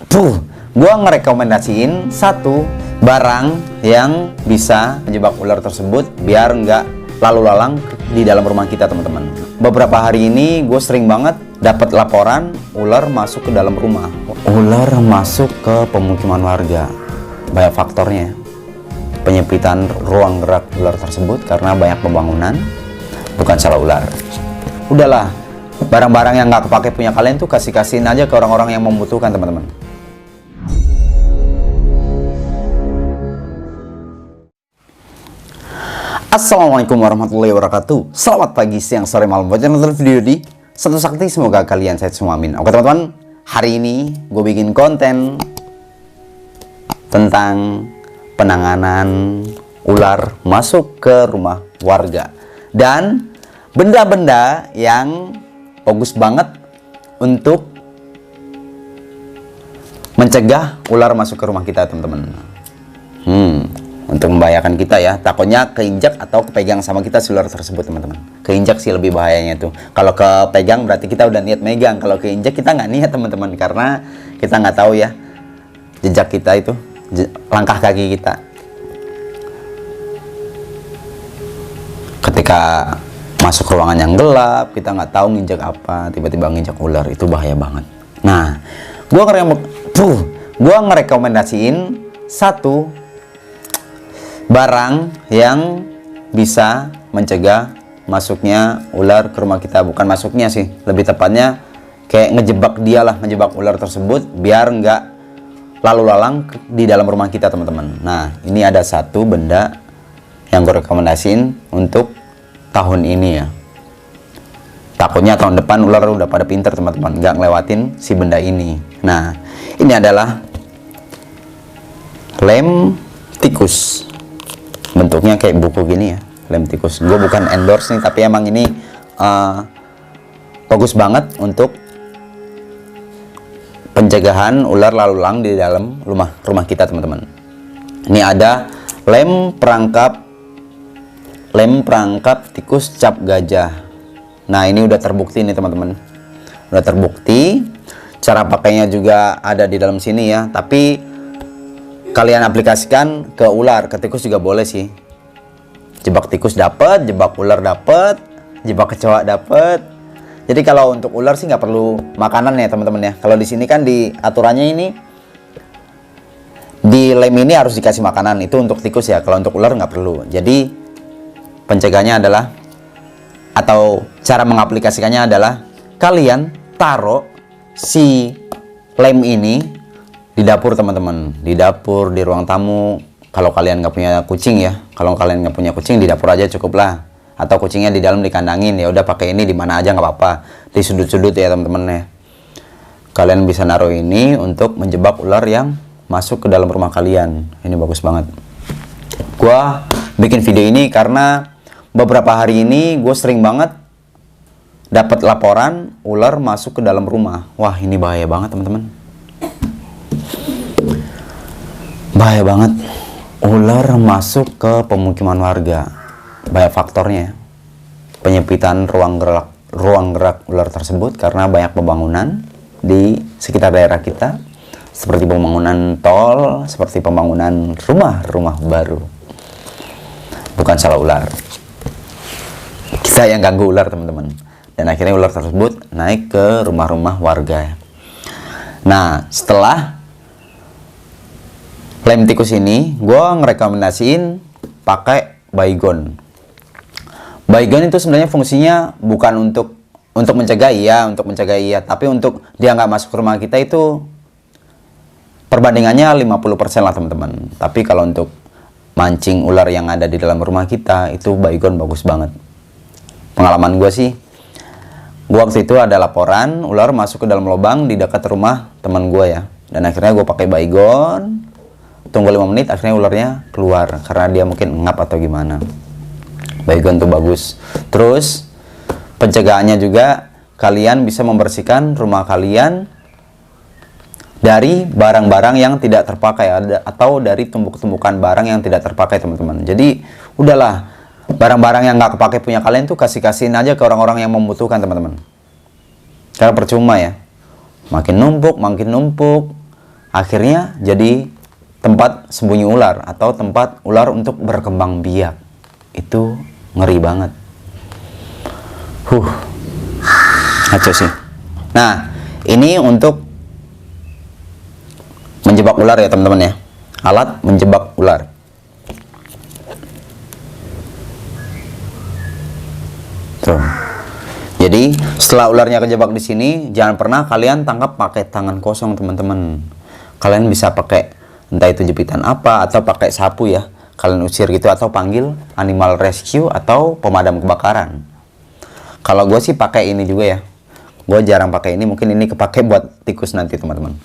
Gua ngerekomendasiin satu barang yang bisa menjebak ular tersebut biar nggak lalu lalang di dalam rumah kita, teman-teman. Beberapa hari ini gue sering banget dapat laporan ular masuk ke dalam rumah. Ular masuk ke pemukiman warga. Banyak faktornya. Penyempitan ruang gerak ular tersebut karena banyak pembangunan, bukan salah ular. Udahlah, barang-barang yang nggak kepake punya kalian tuh kasihin aja ke orang-orang yang membutuhkan, teman-teman. Assalamualaikum warahmatullahi wabarakatuh. Selamat pagi, siang, sore, malam. Buat channel video di Satu Sakti, semoga kalian sehat semua, amin. Oke teman-teman, hari ini gue bikin konten tentang penanganan ular masuk ke rumah warga dan benda-benda yang bagus banget untuk mencegah ular masuk ke rumah kita, teman-teman. Untuk membahayakan kita ya, takutnya keinjak atau kepegang sama kita si ular tersebut, teman-teman. Keinjak sih lebih bahayanya tuh. Kalau kepegang berarti kita udah niat megang. Kalau keinjak kita nggak niat, teman-teman, karena kita nggak tahu ya jejak kita itu, langkah kaki kita. Ketika masuk ruangan yang gelap, kita nggak tahu nginjak apa, tiba-tiba nginjak ular, itu bahaya banget. Nah, gua ngerekomendasiin satu barang yang bisa mencegah masuknya ular ke rumah kita. Bukan masuknya sih, lebih tepatnya kayak ngejebak dia lah, ngejebak ular tersebut biar nggak lalu lalang di dalam rumah kita, teman-teman. Nah, ini ada satu benda yang gue rekomendasiin untuk tahun ini ya. Takutnya tahun depan ular udah pada pinter, teman-teman, nggak ngelewatin si benda ini. Nah, ini adalah lem tikus. Bentuknya kayak buku gini ya, lem tikus. Gue bukan endorse nih, tapi emang ini bagus banget untuk pencegahan ular lalu lalang di dalam rumah kita, teman-teman. Ini ada lem perangkap tikus cap gajah. Nah, ini udah terbukti nih, teman-teman. Udah terbukti. Cara pakainya juga ada di dalam sini ya, tapi kalian aplikasikan ke ular, ke tikus juga boleh sih. Jebak tikus dapat, jebak ular dapat, jebak kecoa dapat. Jadi kalau untuk ular sih nggak perlu makanan ya, teman-teman ya. Kalau di sini kan di aturannya ini di lem ini harus dikasih makanan, itu untuk tikus ya. Kalau untuk ular nggak perlu. Jadi pencegahannya adalah, atau cara mengaplikasikannya adalah, kalian taruh si lem ini di dapur, teman-teman. Di dapur, di ruang tamu. Kalau kalian nggak punya kucing ya, kalau kalian nggak punya kucing, di dapur aja cukup lah. Atau kucingnya di dalam dikandangin, ya udah pakai ini di mana aja nggak apa-apa. Di sudut-sudut ya, teman-teman ya. Kalian bisa naruh ini untuk menjebak ular yang masuk ke dalam rumah kalian. Ini bagus banget. Gua bikin video ini karena beberapa hari ini gue sering banget dapat laporan ular masuk ke dalam rumah. Wah, ini bahaya banget, teman-teman. Bahaya banget. Ular masuk ke pemukiman warga. Banyak faktornya. Penyempitan ruang gerak ular tersebut karena banyak pembangunan di sekitar daerah kita, seperti pembangunan tol, seperti pembangunan rumah baru. Bukan salah ular. Kita yang ganggu ular, teman-teman. Dan akhirnya ular tersebut naik ke rumah-rumah warga. Nah, setelah lem tikus ini, gue ngerekomendasiin pakai baygon. Baygon itu sebenarnya fungsinya bukan untuk mencegah iya, tapi untuk dia nggak masuk ke rumah kita itu perbandingannya 50% lah, teman-teman. Tapi kalau untuk mancing ular yang ada di dalam rumah kita, itu baygon bagus banget. Pengalaman gue sih, gue waktu itu ada laporan ular masuk ke dalam lubang di dekat rumah teman gue ya. Dan akhirnya gue pakai baygon. Tunggu 5 menit, akhirnya ularnya keluar karena dia mungkin ngap atau gimana. Baygon tuh bagus. Terus pencegahannya juga, kalian bisa membersihkan rumah kalian dari barang-barang yang tidak terpakai, atau dari tumpuk-tumpukan barang yang tidak terpakai, teman-teman. Jadi udahlah, barang-barang yang nggak kepake punya kalian tuh kasihin aja ke orang-orang yang membutuhkan, teman-teman. Karena percuma ya, makin numpuk akhirnya jadi tempat sembunyi ular atau tempat ular untuk berkembang biak. Itu ngeri banget. Ngaco sih. Nah, ini untuk menjebak ular ya teman-teman ya. Alat menjebak ular. Tuh. Jadi setelah ularnya kejebak di sini, jangan pernah kalian tangkap pakai tangan kosong teman-teman. Kalian bisa pakai entah itu jepitan apa atau pakai sapu ya. Kalian usir gitu atau panggil animal rescue atau pemadam kebakaran. Kalau gue sih pakai ini juga ya. Gue jarang pakai ini, mungkin ini kepake buat tikus nanti teman-teman.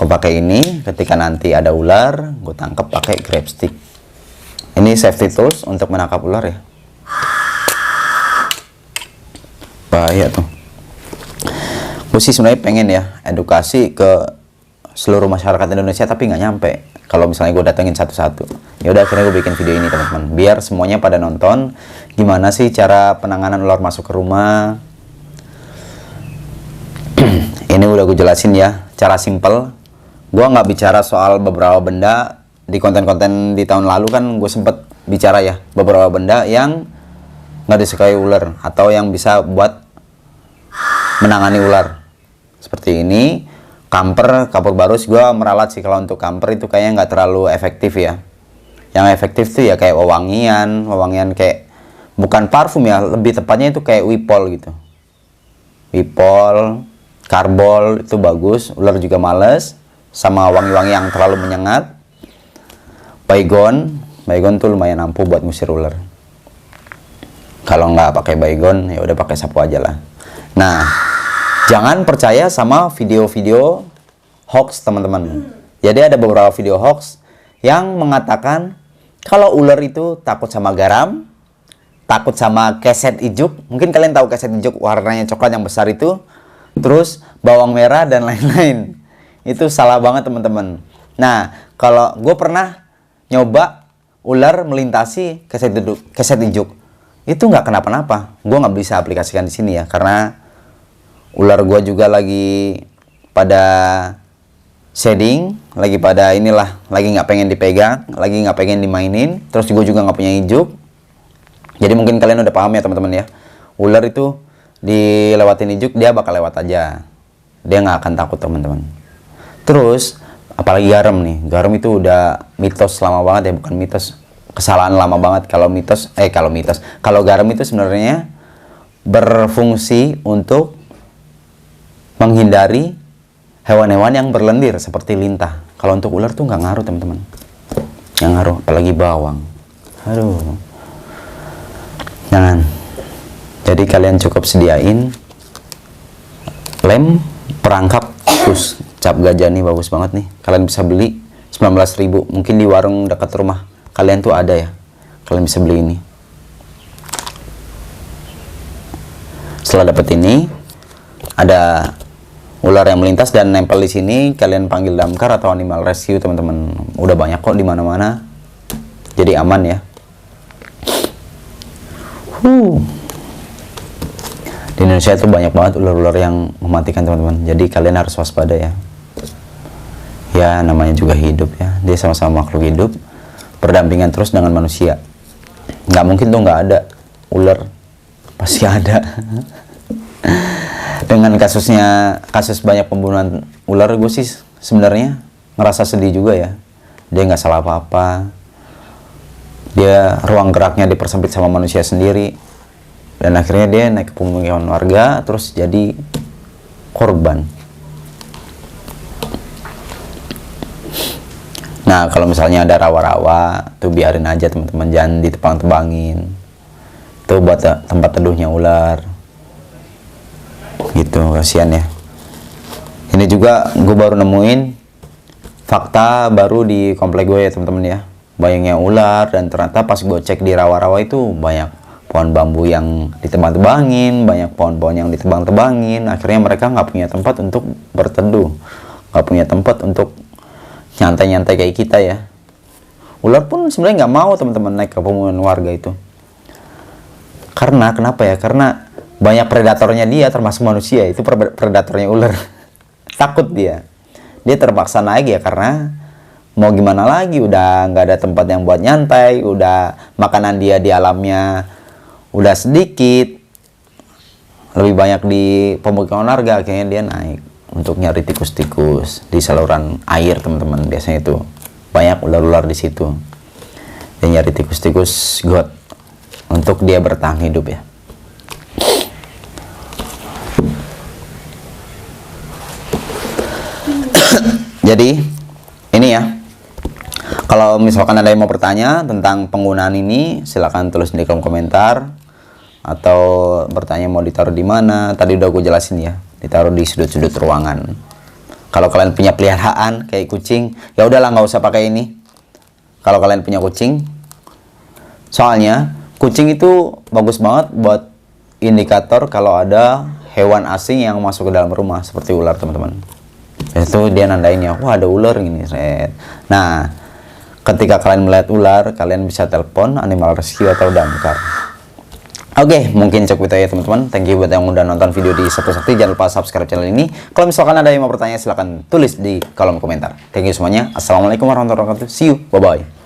Gue pakai ini ketika nanti ada ular, gue tangkap pakai grab stick. Ini safety tools untuk menangkap ular ya. Bahaya tuh. Gue sih sebenarnya pengen ya edukasi ke seluruh masyarakat Indonesia, tapi nggak nyampe. Kalau misalnya gue datengin satu-satu, ya udah akhirnya gue bikin video ini teman-teman, biar semuanya pada nonton gimana sih cara penanganan ular masuk ke rumah. Ini udah gue jelasin ya, cara simple. Gue nggak bicara soal beberapa benda di konten-konten di tahun lalu, kan gue sempet bicara ya beberapa benda yang nggak disukai ular atau yang bisa buat menangani ular. Seperti ini, kamper, kapur barus. Gue meralat sih kalau untuk kamper itu kayaknya nggak terlalu efektif ya. Yang efektif tuh ya kayak wewangian kayak bukan parfum ya, lebih tepatnya itu kayak wipol gitu. Wipol, karbol itu bagus, ular juga males. Sama wangi-wangi yang terlalu menyengat. Baygon tuh lumayan ampuh buat ngusir ular. Kalau nggak pakai baygon, ya udah pakai sapu aja lah. Nah, jangan percaya sama video-video hoax teman-teman. Jadi ada beberapa video hoax yang mengatakan kalau ular itu takut sama garam, takut sama keset ijuk. Mungkin kalian tahu keset ijuk, warnanya coklat yang besar itu. Terus bawang merah dan lain-lain. Itu salah banget teman-teman. Nah, kalau gue pernah nyoba ular melintasi keset ijuk, itu nggak kenapa-napa. Gue nggak bisa aplikasikan di sini ya, karena ular gue juga lagi pada shading, lagi pada inilah, lagi nggak pengen dipegang, lagi nggak pengen dimainin. Terus gue juga nggak punya ijuk. Jadi mungkin kalian udah paham ya teman-teman ya. Ular itu dilewatin ijuk, dia bakal lewat aja. Dia nggak akan takut teman-teman. Terus apalagi garam nih. Garam itu udah mitos lama banget ya, bukan mitos. Kesalahan lama banget kalau garam itu sebenarnya berfungsi untuk menghindari hewan-hewan yang berlendir seperti lintah. Kalau untuk ular tuh nggak ngaruh teman-teman. Yang ngaruh apalagi bawang. Aduh. Jangan. Jadi kalian cukup sediain lem perangkap tikus. Cap gajah nih bagus banget nih. Kalian bisa beli 19.000. Mungkin di warung dekat rumah kalian tuh ada ya. Kalian bisa beli ini. Setelah dapet ini, ada ular yang melintas dan nempel di sini, kalian panggil damkar atau animal rescue teman-teman. Udah banyak kok di mana-mana. Jadi aman ya. Di Indonesia itu banyak banget ular-ular yang mematikan teman-teman. Jadi kalian harus waspada ya. Ya namanya juga hidup ya. Dia sama-sama makhluk hidup, berdampingan terus dengan manusia. Nggak mungkin tuh nggak ada ular. Pasti ada. Dengan kasus banyak pembunuhan ular, gue sih sebenarnya ngerasa sedih juga ya. Dia nggak salah apa-apa. Dia ruang geraknya dipersempit sama manusia sendiri. Dan akhirnya dia naik ke pemukiman warga, terus jadi korban. Nah, kalau misalnya ada rawa-rawa, tuh biarin aja teman-teman, jangan ditebang-tebangin. Itu buat tempat teduhnya ular. Gitu, kasihan ya. Ini juga gue baru nemuin fakta baru di komplek gue ya teman-teman ya. Banyaknya ular, dan ternyata pas gue cek di rawa-rawa itu banyak pohon bambu yang ditebang-tebangin, banyak pohon-pohon yang ditebang-tebangin. Akhirnya mereka nggak punya tempat untuk berteduh, nggak punya tempat untuk nyantai-nyantai kayak kita ya. Ular pun sebenarnya nggak mau teman-teman naik ke pemukiman warga itu. Karena kenapa ya? Karena banyak predatornya dia, termasuk manusia. Itu predatornya ular. Takut dia. dia terpaksa naik ya, karena mau gimana lagi, udah nggak ada tempat yang buat nyantai, udah makanan dia di alamnya udah sedikit, lebih banyak di pemukiman warga, akhirnya dia naik untuk nyari tikus-tikus di saluran air, teman-teman. Biasanya itu banyak ular-ular di situ, dia nyari tikus-tikus got untuk dia bertahan hidup ya. Jadi ini ya, kalau misalkan ada yang mau bertanya tentang penggunaan ini, silahkan tulis di kolom komentar, atau bertanya mau ditaruh di mana. Tadi udah gue jelasin ya, ditaruh di sudut-sudut ruangan. Kalau kalian punya peliharaan kayak kucing, ya udahlah nggak usah pakai ini. Kalau kalian punya kucing, soalnya kucing itu bagus banget buat indikator kalau ada hewan asing yang masuk ke dalam rumah seperti ular, teman-teman. Itu dia nandain ya, wah ada ular gini. Nah, ketika kalian melihat ular, kalian bisa telepon animal rescue atau damkar. Oke, mungkin cukup itu ya teman-teman. Thank you buat yang udah nonton video di Sabtu Sakti. Jangan lupa subscribe channel ini. Kalau misalkan ada yang mau bertanya, silahkan tulis di kolom komentar. Thank you semuanya. Assalamualaikum warahmatullahi wabarakatuh. See you. Bye-bye.